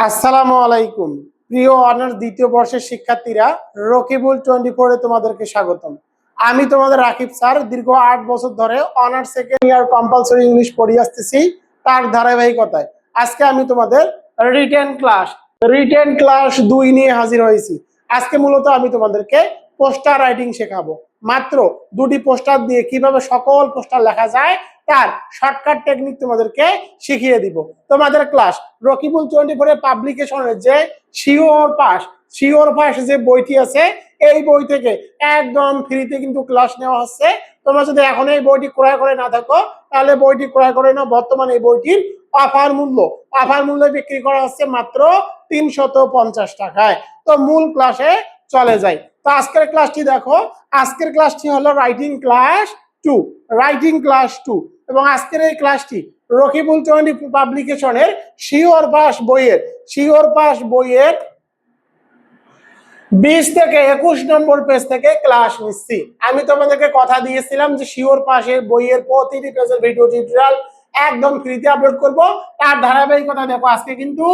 আসসালামু আলাইকুম প্রিয় অনার্স দ্বিতীয় বর্ষের শিক্ষার্থীরা, রকিবুল 24 এ তোমাদেরকে স্বাগতম। আমি তোমাদের রাকিব স্যার। দীর্ঘ 8 বছর ধরে honours second year compulsory English পড়িয়ে আসতেছি, তার ধারাবাহিকতায় আজকে আমি তোমাদের রিটেন ক্লাস 2 নিয়ে হাজির হয়েছি। আজকে মূলত আমি তোমাদেরকে পোস্টার রাইটিং শেখাবো। মাত্র 2টি পোস্টার দিয়ে কিভাবে সকল পোস্টার লেখা যায় তার শর্টকাট টেকনিক তোমাদেরকে শিখিয়ে দিব। তোমাদের ক্লাস রকিবুল 24 পাবলিকেশনের যে শিওর পাস যে বইটি আছে, এই বই থেকে একদম ফ্রিতে কিন্তু ক্লাস নেওয়া হচ্ছে। তোমরা যদি এখন এই বইটি ক্রয় করে না থাকো তাহলে বইটি ক্রয় করে নাও। বর্তমানে এই বইটির অফার মূল্যে বিক্রি করা হচ্ছে মাত্র 350 টাকায়। তো মূল ক্লাসে চলে যাই। তো আজকের ক্লাসটি দেখো, আজকের ক্লাসটি হলো রাইটিং ক্লাস 2 এবং আজকের এই ক্লাসটি রকিবুল 24 পাবলিকেশনের শিওর পাস বইয়ের 20 থেকে 21 নম্বর পেজ থেকে ক্লাস নিচ্ছি। আমি তোমাদেরকে কথা দিয়েছিলাম যে শিওর পাসের বইয়ের প্রতিটি পেজের ভিডিও টিউটোরিয়াল একদম ফ্রিতে আপলোড করব। তার ধারাবাহিকতা দেখো, আজকে কিন্তু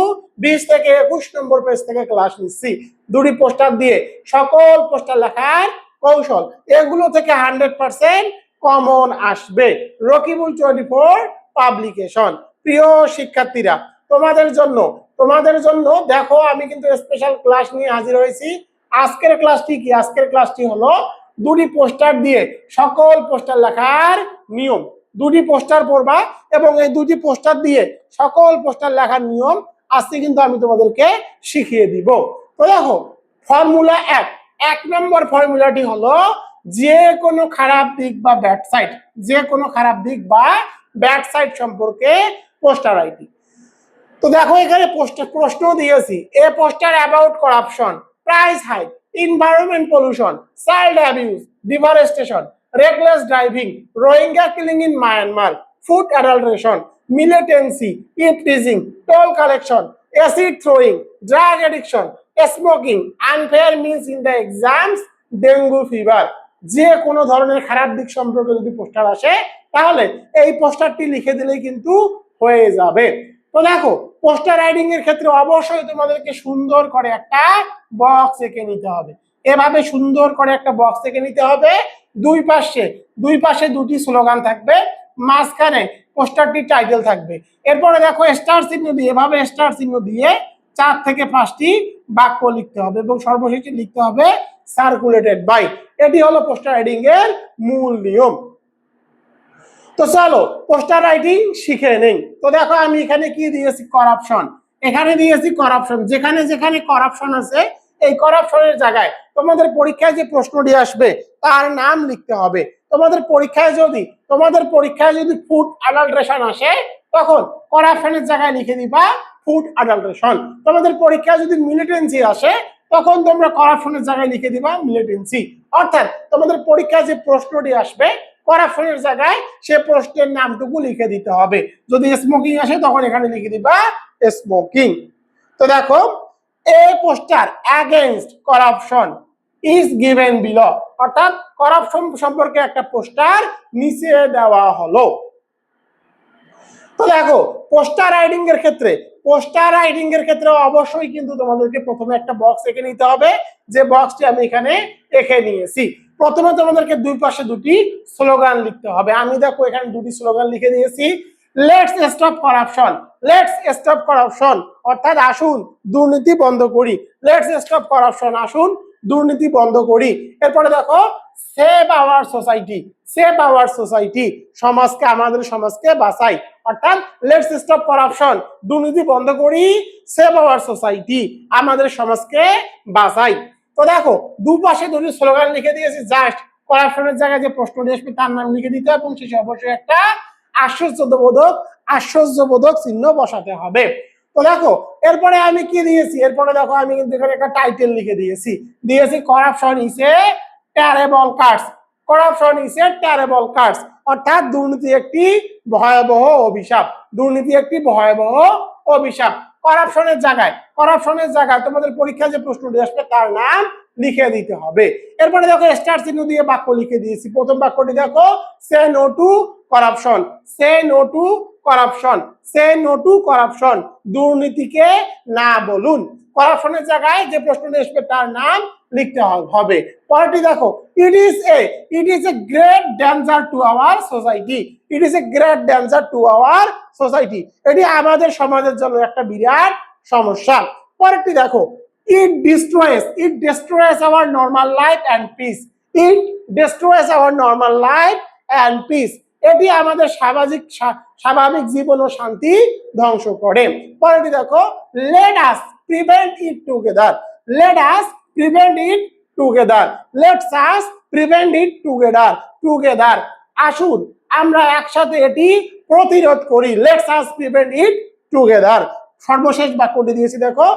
20 থেকে 21 নম্বর পেজ থেকে ক্লাস নিচ্ছি। 2টি পোস্টার দিয়ে সকল পোস্টার লেখার কৌশল, এগুলো থেকে 100% কমন আসবে। রকিবুল 24 পাবলিকেশন। প্রিয় শিক্ষার্থীরা, তোমাদের জন্য দেখো আমি কিন্তু স্পেশাল ক্লাস নিয়ে হাজির হয়েছি। আজকের ক্লাসটি কি? আজকের ক্লাসটি হলো 2টি পোস্টার দিয়ে সকল পোস্টার লেখার নিয়ম। 2টি পোস্টার পড়বা এবং এই 2টি পোস্টার দিয়ে সকল পোস্টার লেখার নিয়ম আজকে কিন্তু আমি তোমাদেরকে শিখিয়ে দিব। তো দেখো, ফর্মুলা 1 নম্বর ফর্মুলাটি হলো যে কোনো খারাপ দিক বা ব্যাড সাইড সম্পর্কে পোস্টার রাইটিং। তো দেখো, এখানে প্রশ্ন দিয়েছি, a poster about corruption, price hike, environment pollution, child abuse, deforestation, reckless driving, Rohingya killing in Myanmar, food adulteration, militancy, eve teasing, toll collection, acid throwing, drug addiction, smoking, unfair means in the exams, dengue fever. যে কোনো ধরনের খারাপ দিক সম্পর্কে যদি poster আসে তাহলে এই পোস্টারটি লিখে দিলেই কিন্তু হয়ে যাবে। তো দেখো, পোস্টার রাইটিং এর ক্ষেত্রে অবশ্যই তোমাদেরকে সুন্দর করে একটা বক্স এঁকে নিতে হবে। এভাবে সুন্দর করে একটা বক্স এঁকে নিতে হবে। দুই পাশে 2টি স্লোগান থাকবে, মাঝখানে পোস্টারটি টাইটেল থাকবে। এরপরে দেখো, স্টার চিহ্ন দিয়ে, এভাবে স্টার চিহ্ন দিয়ে 4 থেকে 5টি বাক্য লিখতে হবে এবং সর্বশেষে লিখতে হবে সার্কুলেটেড বাই। এটি হলো পোস্টার রাইটিং এর মূল নিয়ম। তো চলো পোস্টার রাইটিং শিখে নেই। তো দেখো, আমি এখানে কি দিয়েছি? করাপশন। এখানে দিয়েছি করাপশন। যেখানে যেখানে করাপশন আছে এই করাপশনের জায়গায় তোমাদের পরীক্ষায় যে প্রশ্নটি আসবে তার নাম লিখতে হবে। তোমাদের পরীক্ষায় যদি ফুড অ্যাডাল্টারেশন আসে তখন করাপশনের জায়গায় লিখে দিবা ফুড অ্যাডাল্টারেশন। তোমাদের পরীক্ষায় যদি মিলিটেন্সি আসে তখন তোমরা করাপশনের জায়গায় লিখে দিবা মিলিটেন্সি। অর্থাৎ তোমাদের পরীক্ষায় যে প্রশ্নটি আসবে করাপশনের জায়গায় সে প্রশ্নের নামটুকু লিখে দিতে হবে। যদি স্মোকিং আসে তখন এখানে লিখে দিবা স্মোকিং। তো দেখো, a poster against corruption is given below, অর্থাৎ করাপশন সম্পর্কে একটা পোস্টার নিচে দেওয়া হলো। তো দেখো, পোস্টার রাইটিং এর ক্ষেত্রে অবশ্যই কিন্তু তোমাদেরকে প্রথমে একটা বক্স এঁকে নিতে হবে, যে বক্সটি আমি এখানে এঁকে নিয়েছি। প্রথমে তোমাদেরকে 2 পাশে 2টি স্লোগান লিখতে হবে। আমি দেখো এখানে 2টি স্লোগান লিখে দিয়েছি। লেটস স্টপ করাপশন, অর্থাৎ আসুন দুর্নীতি বন্ধ করি। লেটস স্টপ করাপশন, আসুন দুর্নীতি বন্ধ করি। এরপরে দেখো, সেভ আওয়ার সোসাইটি, আমাদের সমাজকে বাঁচাই। অর্থাৎ লেটস স্টপ করাপশন, দুর্নীতি বন্ধ করি, সেভ আওয়ার সোসাইটি, আমাদের সমাজকে বাঁচাই। তো দেখো, দুপাশে 2টি স্লোগান লিখে দিয়েছি। জাস্ট করাপশনের জায়গায় যে প্রশ্নটি আসবে তার নাম লিখে দিতে হবে এবং শেষে অবশ্যই একটা আশ্চর্যবোধক চিহ্ন বসাতে হবে। তো দেখো, এরপরে আমি কি দিয়েছি? এরপরে দেখো, আমি কিন্তু এখানে একটা টাইটেল লিখে দিয়েছি corruption is a terrible curse, অর্থাৎ দুর্নীতি একটি ভয়াবহ অভিশাপ। করাপশনের জায়গায় তোমাদের পরীক্ষায় যে প্রশ্নটি আসবে তার নাম লিখে দিতে হবে। এরপরে দেখো, স্টার চিহ্ন দিয়ে বাক্য লিখে দিয়েছি। প্রথম বাক্যটি দেখো, say no to corruption, say no to corruption, দুর্নীতিকে না বলুন। করাপশনের জায়গায় যে প্রশ্নটি আসবে তার নাম লিখতে হবে। পরেরটি দেখো, it is a great danger to our society, it is a great danger to our society, এটি আমাদের সমাজের জন্য একটা বিরাট সমস্যা। পরেরটি দেখো, it destroys our normal life and peace, it destroys our normal life and peace, এটি আমাদের স্বাভাবিক জীবন ও শান্তি ধ্বংস করে। পরেরটি দেখো, let us prevent it together, let us prevent it together, let's us prevent it together, আসুন আমরা একসাথে এটি প্রতিরোধ করি, let's us prevent it together। সর্বশেষ বাক্যটি দিয়েছি দেখো,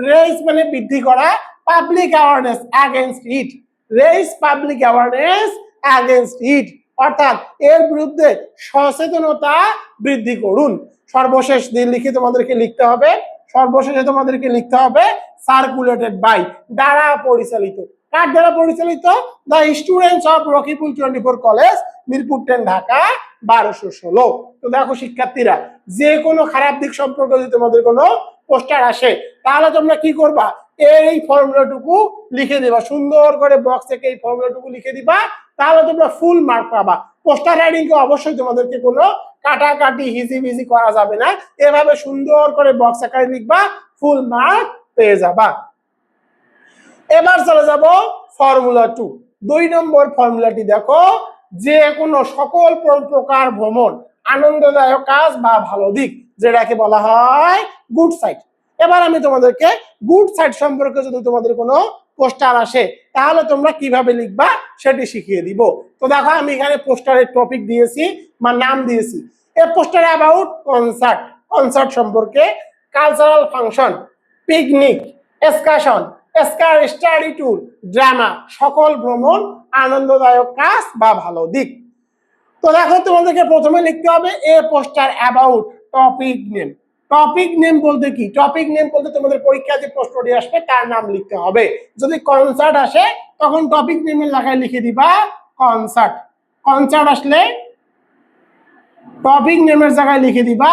রেইজ মানে বৃদ্ধি করা, পাবলিক অ্যাওয়ারনেস এগেইনস্ট ইট, রেইজ পাবলিক অ্যাওয়ারনেস এগেইনস্ট ইট, অর্থাৎ এর বিরুদ্ধে সচেতনতা বৃদ্ধি করুন। সর্বশেষ লিখে তোমাদেরকে লিখতে হবে, সর্বশেষে তোমাদেরকে লিখতে হবে সার্কুলেটেড বাই, দ্বারা পরিচালিত। কার দ্বারা পরিচালিত? দ্য স্টুডেন্টস অফ রকিপুল 24 কলেজ, মিরপুর 10, ঢাকা 1216। তো দেখো শিক্ষার্থীরা, যে কোনো খারাপ দিক সম্পর্কে যদি তোমাদের কোনো পোস্টার আসে তাহলে তোমরা কি করবা, এই ফর্মুলাটুকু লিখে দিবা, সুন্দর করে বক্স থেকে এই ফর্মুলাটুকু লিখে দিবা, তাহলে তোমরা ফুল মার্ক পাবা। পোস্টার রাইটিং কে অবশ্যই তোমাদেরকে কোনো কাটাকাটি হিজিবিজি করা যাবে না, এভাবে সুন্দর করে বক্স আকারে লিখবা, ফুল মার্ক পেয়ে যাবা। এবার চলে যাব ফর্মুলা 2। 2 নম্বর ফর্মুলাটি দেখো, যে কোনো সকল প্রকার ভ্রমণ আনন্দদায়ক কাজ বা ভালো দিক, যেটাকে বলা হয় গুড সাইড। এবার আমি তোমাদেরকে গুড সাইড সম্পর্কে যদি তোমাদের কোনো পোস্টার আসে তাহলে তোমরা কিভাবে লিখবা সেটি শিখিয়ে দিব। তো দেখো আমি এখানে পোস্টারের টপিক দিয়েছি বা নাম দিয়েছি, a poster about concert, concert সম্পর্কে, cultural function, picnic, excursion, study tour, drama, সকল ভ্রমণ আনন্দদায়ক কাজ বা ভালো দিক। তো দেখো তোমাদেরকে প্রথমে লিখতে হবে a poster about topic name. Topic name বলতে কি? টপিক নেম বলতে তোমাদের পরীক্ষায় যে প্রশ্নটি আসবে তার নাম লিখতে হবে। যদি কনসার্ট আসে তখন টপিক নেমের জায়গায় লিখে দিবা কনসার্ট, কনসার্ট আসলে টপিক নেমের জায়গায় লিখে দিবা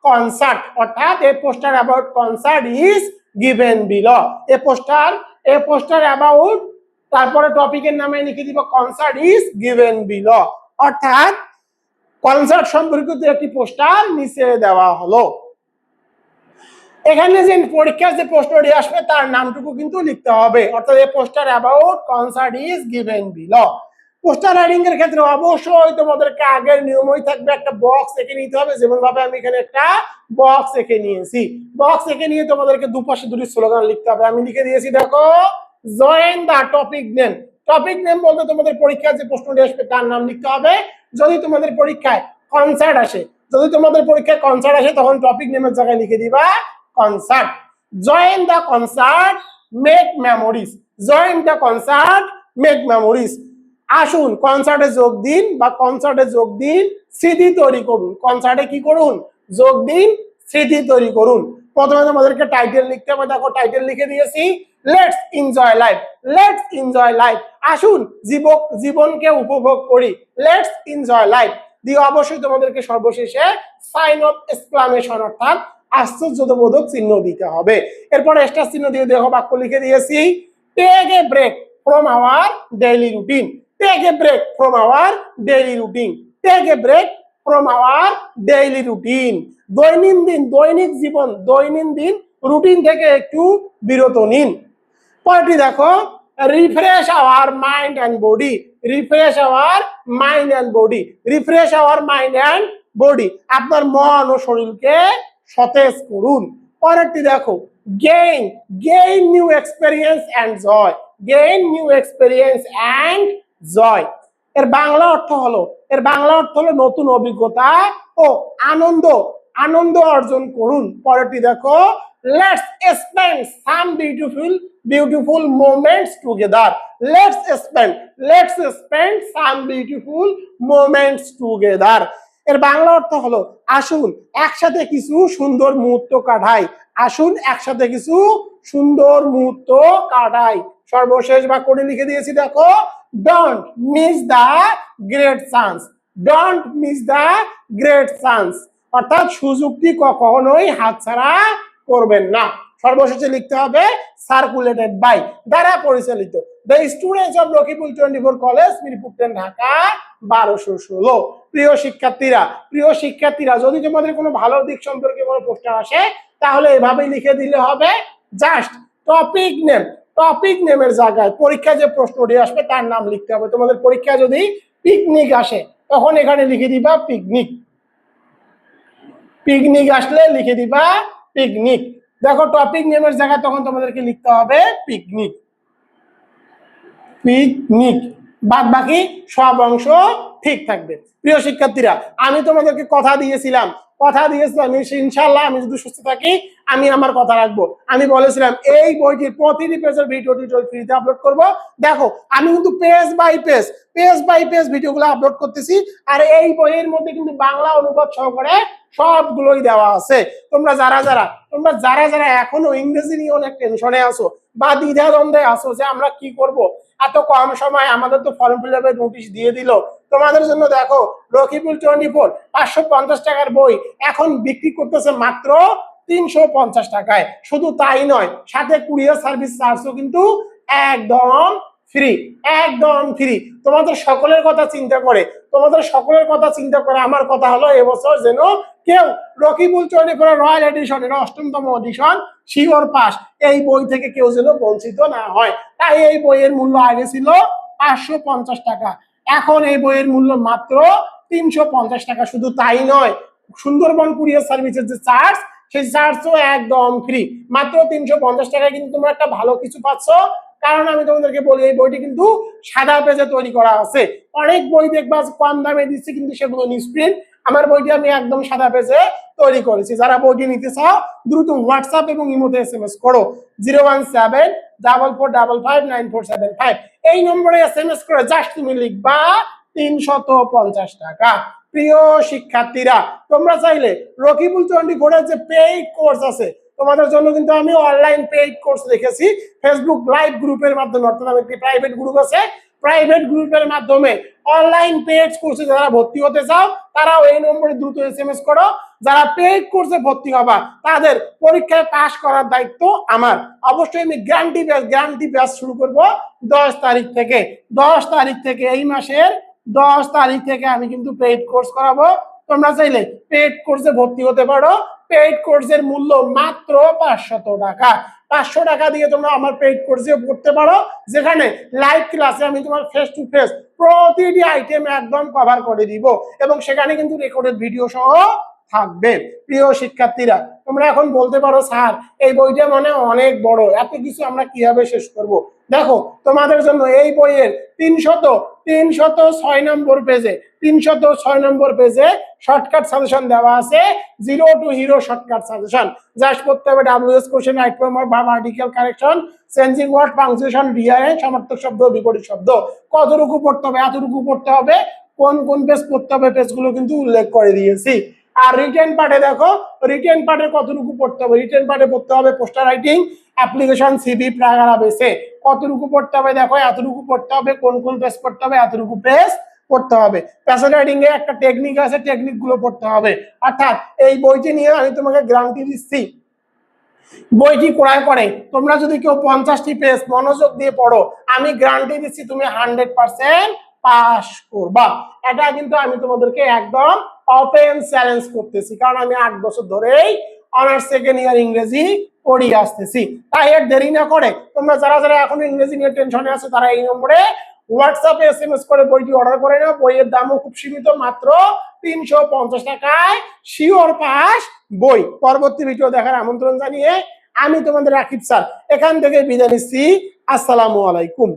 কনসার্ট, অর্থাৎ a poster about concert is given below. A poster about, তারপরে টপিকের নামে লিখে দিব কনসার্ট ইজ গিভেন বিলো, অর্থাৎ কনসার্ট সম্পর্কিত একটি পোস্টার নিচে দেওয়া হলো। এখানে যে পরীক্ষার যে প্রশ্নটি আসবে তার নামটুকু কিন্তু লিখতে হবে, অর্থাৎ a poster about concert is given below. Poster writing এর ক্ষেত্রে অবশ্যই তোমাদেরকে আগের নিয়মই থাকবে, একটা বক্স এঁকে নিতে হবে, যেমন ভাবে আমি এখানে একটা বক্স এঁকে নিয়েছি। বক্স এঁকে নিয়ে তোমাদেরকে দুপাশে দুটি স্লোগান লিখতে হবে। আমি লিখে দিয়েছি দেখো, join the topic name. Topic name বলতে তোমাদের পরীক্ষায় যে প্রশ্নটি আসবে তার নাম লিখতে হবে। যদি তোমাদের পরীক্ষায় কনসার্ট আসে, তখন টপিক নেমের জায়গায় লিখে দিবা concert. Join the concert, make memories, join the concert, make memories, আসুন কনসার্টে যোগ দিন বা কনসার্টে যোগ দিন, স্মৃতি তৈরি করুন। কনসার্টে কি করুন? যোগ দিন, স্মৃতি তৈরি করুন। প্রথমে তোমাদেরকে টাইটেল লিখতে হবে, দেখো টাইটেল লিখে দিয়েছি, let's enjoy life, let's enjoy life, আসুন জীবনকে উপভোগ করি, লেটস এনজয় লাইফ দিয়ে অবশ্যই তোমাদেরকে সর্বশেষে সাইন অফ এক্সক্লামেশন অর্থাৎ আশ্চর্যবোধক চিহ্ন দিতে হবে। এরপরে স্টার চিহ্ন দিয়ে দেখো বাক্য লিখে দিয়েছি, take a break from our daily routine, take a break from our daily routine, take a break from our daily routine, দৈনিক জীবন, দৈনন্দিন রুটিন থেকে একটু বিরত নিন। পরেরটি দেখো, refresh our mind and body, refresh our mind and body, refresh our mind and body, আপনার মন ও শরীরকে সতেজ করুন। পরেরটি দেখো, gain new experience and joy, gain new experience and joy, এর বাংলা অর্থ হলো নতুন অভিজ্ঞতা ও আনন্দ অর্জন করুন। পরেরটি দেখো, let's spend some beautiful moments together, let's spend some beautiful moments together, এর বাংলা অর্থ হলো আসুন একসাথে কিছু সুন্দর মুহূর্ত কাটাই, আসুন একসাথে কিছু সুন্দর মুহূর্ত কাটাই। সর্বশেষ বাক্যটি লিখে দিয়েছি দেখো, don't miss the great chance, don't miss the great chance, অর্থাৎ সুযোগটি কখনোই হাতছাড়া করবেন না। সর্বশেষে লিখতে হবে সার্কুলেটেড বাই, দ্বারা পরিচালিত, the students of Rakibul 24 college, Mirpur 10, Dhaka 1216। প্রিয় শিক্ষার্থীরা যদি তোমাদের কোনো ভালো দিক সম্পর্কে কোনো পোস্টার আসে তাহলে এভাবেই লিখে দিলে হবে, জাস্ট টপিক নেমের জায়গায় পরীক্ষায় যে প্রশ্নটি আসবে তার নাম লিখতে হবে। তোমাদের পরীক্ষা যদি পিকনিক আসে তখন এখানে লিখে দিবা পিকনিক আসলে লিখে দিবা পিকনিক। দেখো টপিক নেমের জায়গায় তখন তোমাদেরকে লিখতে হবে পিকনিক। বাদ বাকি সব অংশ ঠিক থাকবে। প্রিয় শিক্ষার্থীরা, আমি তোমাদেরকে কথা দিয়েছিলাম ইনশাআল্লাহ আমি যদি সুস্থ থাকি আমি আমার কথা রাখবো। আমি বলেছিলাম এই বইটির প্রতিটি পেজের ভিডিও টিউটোরিয়াল ফ্রিতে আপলোড করব। দেখো আমি কিন্তু পেজ বাই পেজ ভিডিওগুলো আপলোড করতেছি, আর এই বইয়ের মধ্যে কিন্তু বাংলা অনুবাদ সহকারে সবগুলোই দেওয়া আছে। তোমরা যারা এখনো ইংরেজি নিয়ে অনেক টেনশনে আছো বা দ্বিধাদ্বন্দ্বে আছো যে আমরা কি করব, এত কম সময় আমাদের তো ফর্ম ফিল আপের নোটিশ দিয়ে দিল, তোমাদের জন্য দেখো রকিবুল 24 550 টাকার বই এখন বিক্রি করতেছে মাত্র 350 টাকায়। শুধু তাই নয়, সাথে কুরিয়ার সার্ভিস চার্জও কিন্তু একদম ফ্রি। তোমাদের সকলের কথা চিন্তা করে আমার কথা হলো এবছর যেন কেউ রকিবুল 24 রয়্যাল এডিশন, এটা 8ম এডিশন, শিওর পাস, এই বই থেকে কেউ যেন বঞ্চিত না হয়। তাই এই বইয়ের মূল্য আগে ছিল 550 টাকা, এখন এই বইয়ের মূল্য মাত্র 350 টাকা। শুধু তাই নয়, সুন্দরবন কুরিয়ার সার্ভিসের যে চার্জ, সেই চার্জও একদম ফ্রি, মাত্র 350 টাকায় কিন্তু তোমরা একটা ভালো কিছু পাচ্ছ। কারণ আমি তোমাদেরকে বলি এই বইটি কিন্তু সাদা পেজে তৈরি করা আছে। অনেক বই দেখবা কম দামে দিচ্ছে কিন্তু সেগুলো নিউজপ্রিন্ট, আমার বইটি আমি একদম সাদা পেজে তৈরি করেছি। যারা বইটি নিতে চাও দ্রুত হোয়াটসঅ্যাপ এবং ইমোতে SMS করো 01744559475, এই নম্বরে SMS করে জাস্ট তুমি লিখবা 350 টাকা। প্রিয় শিক্ষার্থীরা, তোমরা চাইলে রকিবুল 24 যে পেইড কোর্স আছে তোমাদের জন্য কিন্তু আমি অনলাইন পেইড কোর্স রেখেছি ফেসবুক লাইভ গ্রুপের মাধ্যমে, অর্থাৎ আমার একটি প্রাইভেট গ্রুপ আছে, প্রাইভেট গ্রুপের মাধ্যমে অনলাইন পেইড কোর্সে যারা ভর্তি হতে চাও তারাও এই নম্বরে দ্রুত SMS করো। যারা পেইড কোর্সে ভর্তি হবা তাদের পরীক্ষায় পাস করার দায়িত্ব আমার। অবশ্যই আমি গ্যারান্টি ব্যাচ শুরু করব 10 তারিখ থেকে, এই মাসের 10 তারিখ থেকে আমি কিন্তু পেইড কোর্স করাবো। তোমরা চাইলে পেইড কোর্সে ভর্তি হতে পারো। পেইড কোর্সের মূল্য মাত্র 500 টাকা। 500 টাকা দিয়ে তোমরা আমার পেইড কোর্সে পড়তে পারো, যেখানে লাইভ ক্লাসে আমি তোমার ফেস টু ফেস প্রতিটি আইটেম একদম কভার করে দিব এবং সেখানে কিন্তু রেকর্ডেড ভিডিও সহ থাকবে। প্রিয় শিক্ষার্থীরা, তোমরা এখন বলতে পারো স্যার এই বইটা মানে অনেক বড়, এত কিছু আমরা কিভাবে শেষ করব? দেখো তোমাদের জন্য এই বইয়ের 306 নম্বর পেজে শর্টকাট সাজেশন দেওয়া আছে, 0 to hero shortcut suggestion. Just পড়তে হবে WS question, right form, verb, article correction, changing word, punctuation, rearrange, সমার্থক শব্দ, বিপরীত শব্দ। কতটুকু পড়তে হবে? এতটুকু পড়তে হবে। কোন পেজ পড়তে হবে পেজগুলো কিন্তু উল্লেখ করে দিয়েছি। আর রিটেন পার্টে দেখো, রিটেন পার্টে কতটুকু পড়তে হবে? রিটেন পার্টে পড়তে হবে পোস্টার রাইটিং, অ্যাপ্লিকেশন, সিভি, প্রাগারা বেসে কতটুকু পড়তে হবে? দেখো এতটুকু পড়তে হবে। কোন পেজ পড়তে হবে? এতটুকু পেজ পড়তে হবে। প্যাসেজ রাইটিং এর একটা টেকনিক আছে, টেকনিক গুলো পড়তে হবে। অর্থাৎ এই বইটি নিয়ে আমি তোমাকে গ্যারান্টি দিচ্ছি, বইটি ক্রয় করে তোমরা যদি কেউ 50টি পেজ মনোযোগ দিয়ে পড়ো, আমি গ্যারান্টি দিচ্ছি তুমি 100% পাস করবা। এটা কিন্তু আমি তোমাদেরকে একদম ওপেন চ্যালেঞ্জ করতেছি, কারণ আমি 8 বছর ধরেই অনার্স সেকেন্ড ইয়ার ইংরেজি পড়িয়ে আসতেছি। তাই আর দেরি না করে তোমরা যারা এখন ইংরেজি নিয়ে টেনশনে আছো তারা এই নম্বরে হোয়াটসঅ্যাপে SMS করে বইটি অর্ডার করে নাও। বইয়ের দামও খুব সীমিত, মাত্র 350 টাকায় শিওর পাস বই। পরবর্তী ভিডিও দেখার আমন্ত্রণ জানিয়ে আমি তোমাদের রাকিব স্যার এখান থেকে বিদায় নিচ্ছি। আসসালামু আলাইকুম।